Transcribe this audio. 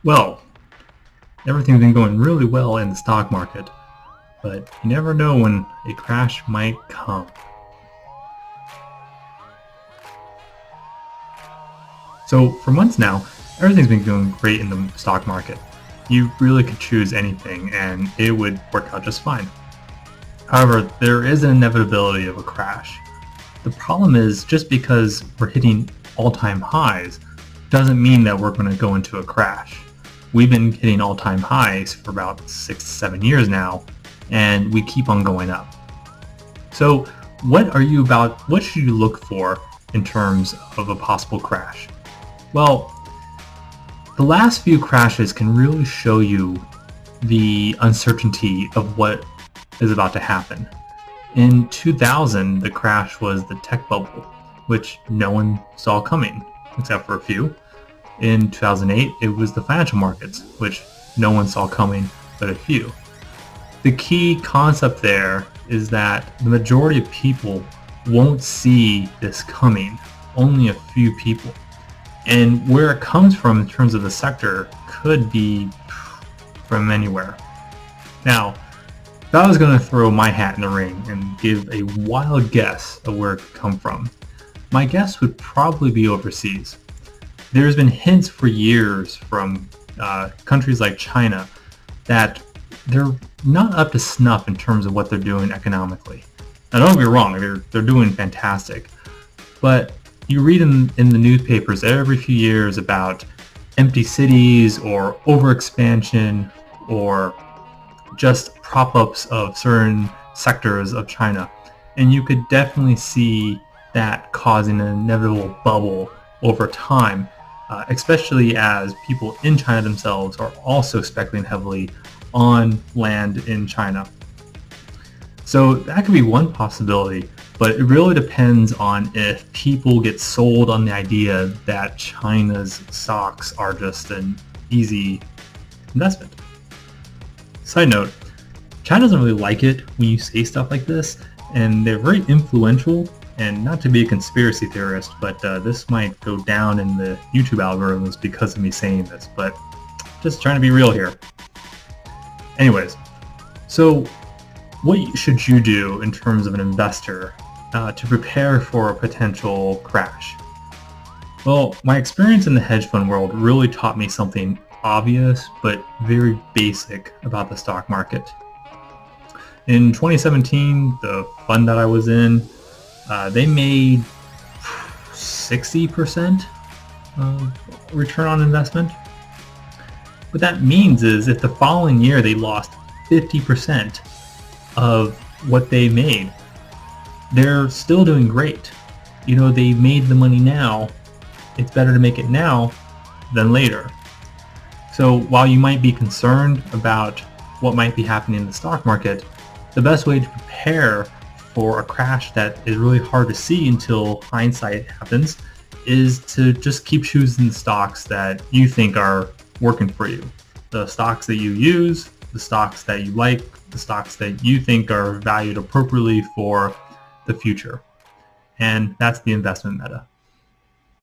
Well, everything's been going really well in the stock market, but you never know when a crash might come. So for months now, everything's been going great in the stock market. You really could choose anything and it would work out just fine. However, there is an inevitability of a crash. The problem is just because we're hitting all-time highs doesn't mean that we're going to go into a crash. We've been hitting all-time highs for about 6 to 7 years now, and we keep on going up. So what should you look for in terms of a possible crash? Well, the last few crashes can really show you the uncertainty of what is about to happen. In 2000, the crash was the tech bubble, which no one saw coming, except for a few. In 2008, it was the financial markets, which no one saw coming but a few. The key concept there is that the majority of people won't see this coming, only a few people. And where it comes from in terms of the sector could be from anywhere. Now, if I was going to throw my hat in the ring and give a wild guess of where it could come from, my guess would probably be overseas. There's been hints for years from countries like China that they're not up to snuff in terms of what they're doing economically. Now don't get me wrong, they're doing fantastic, but you read in the newspapers every few years about empty cities or overexpansion or just prop-ups of certain sectors of China, and you could definitely see that causing an inevitable bubble over time, especially as people in China themselves are also speculating heavily on land in China. So that could be one possibility, but it really depends on if people get sold on the idea that China's stocks are just an easy investment. Side note, China doesn't really like it when you say stuff like this, and they're very influential. And not to be a conspiracy theorist, but this might go down in the YouTube algorithms because of me saying this, but just trying to be real here. Anyways, so what should you do in terms of an investor to prepare for a potential crash? Well, my experience in the hedge fund world really taught me something obvious but very basic about the stock market. In 2017, the fund that I was in, they made 60% return on investment. What that means is if the following year they lost 50% of what they made, they're still doing great. You know, they made the money now. It's better to make it now than later. So while you might be concerned about what might be happening in the stock market, the best way to prepare for a crash that is really hard to see until hindsight happens is to just keep choosing the stocks that you think are working for you. The stocks that you use, the stocks that you like, the stocks that you think are valued appropriately for the future. And that's the investment meta.